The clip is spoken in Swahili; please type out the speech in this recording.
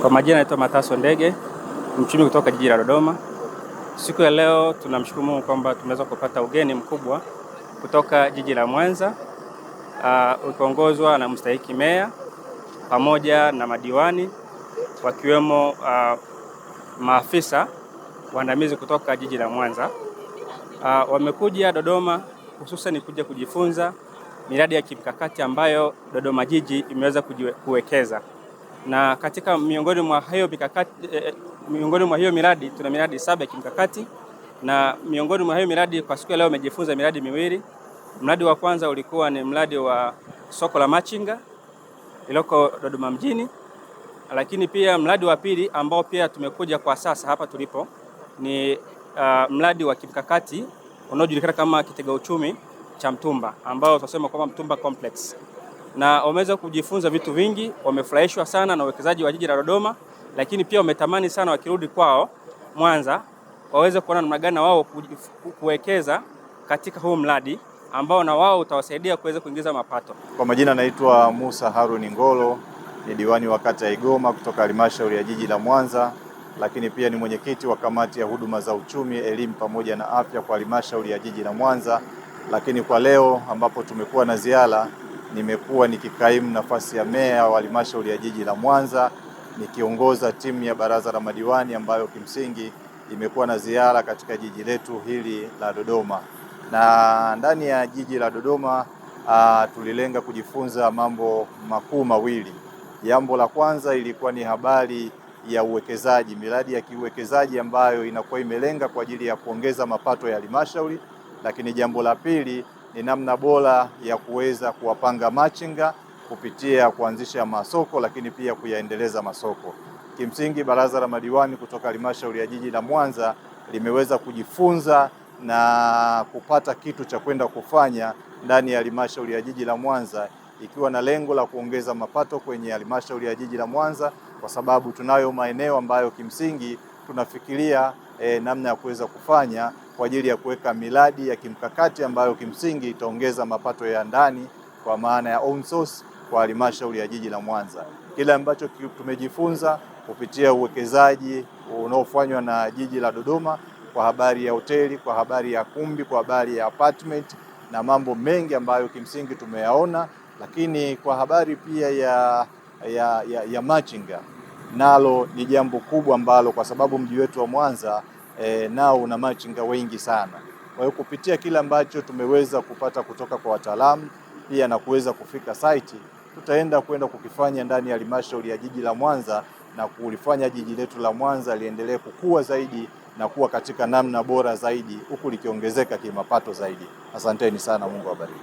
Kwa majina naitwa Mathaso Ndege, mchumi kutoka jiji la Dodoma. Siku ya leo tunamshukuru Mungu kwamba tumeweza kupata ugeni mkubwa kutoka jiji la Mwanza, ukiongozwa na mstahiki meya pamoja na madiwani wakiwemo maafisa waandamizi kutoka jiji la Mwanza. Wamekuja Dodoma hususan kuja kujifunza miradi ya kimkakati ambayo Dodoma jiji imeweza kuwekeza. Na katika miongoni mwa hiyo miradi tuna miradi 7 ya kimkakati, na miongoni mwa hiyo miradi kwa siku ya leo umejifunza miradi miwili. Mradi wa kwanza ulikuwa ni mradi wa soko la machinga iliyoko Dodoma mjini, lakini pia mradi wa pili ambao pia tumekuja kwa sasa hapa tulipo ni mradi wa kimkakati unaojulikana kama kitega uchumi cha Mtumba, ambao tunasema kwamba Mtumba Complex. Na wameweza kujifunza vitu vingi, wamefurahishwa sana na uwekezaji wa jiji la Dodoma, lakini pia wametamani sana wakirudi kwao Mwanza waweze kuona namna gani wao kuwekeza katika huu mradi ambao na wao utawasaidia kuweza kuingiza mapato. Kwa majina naitwa Musa Haruni Ngolo, ni diwani wa kata ya Igoma kutoka halmashauri ya jiji la Mwanza, lakini pia ni mwenyekiti wa kamati ya huduma za uchumi, elimu pamoja na afya kwa halmashauri ya jiji la Mwanza. Lakini kwa leo ambapo tumekuwa na ziara, nimekuwa nikikaimu nafasi ya meya wa halmashauri ya jiji la Mwanza, nikiongoza timu ya baraza la madiwani ambayo kimsingi imekuwa na ziara katika jiji letu hili la Dodoma. Na ndani ya jiji la Dodoma tulilenga kujifunza mambo makuu mawili. Jambo la kwanza ilikuwa ni habari ya uwekezaji, miradi ya kiuwekezaji ambayo inakuwa imelenga kwa ajili ya kuongeza mapato ya halmashauri. Lakini jambo la pili ni namna bora ya kuweza kuwapanga machinga kupitia kuanzisha masoko, lakini pia kuyaendeleza masoko. Kimsingi baraza la madiwani kutoka halmashauri ya jiji la Mwanza limeweza kujifunza na kupata kitu cha kwenda kufanya ndani ya halmashauri ya jiji la Mwanza, ikiwa na lengo la kuongeza mapato kwenye halmashauri ya jiji la Mwanza, kwa sababu tunayo maeneo ambayo kimsingi tunafikiria namna ya kuweza kufanya kwa ajili ya kuweka miradi ya kimkakati ambayo kimsingi itaongeza mapato ya ndani kwa maana ya own source kwa halmashauri ya jiji la Mwanza. Kile ambacho tumejifunza kupitia uwekezaji unaofanywa na jiji la Dodoma kwa habari ya hoteli, kwa habari ya kumbi, kwa habari ya apartment na mambo mengi ambayo kimsingi tumeyaona, lakini kwa habari pia ya machinga, nalo ni jambo kubwa ambalo kwa sababu mji wetu wa Mwanza nao una machinga wengi sana. Kwa hiyo kupitia kile ambacho tumeweza kupata kutoka kwa wataalamu pia na kuweza kufika site, tutaenda kukifanya ndani ya halmashauri ya jiji la Mwanza na kulifanya jiji letu la Mwanza liendelee kukua zaidi na kuwa katika namna bora zaidi, huku likiongezeka kimapato zaidi. Asanteni sana, Mungu awabariki.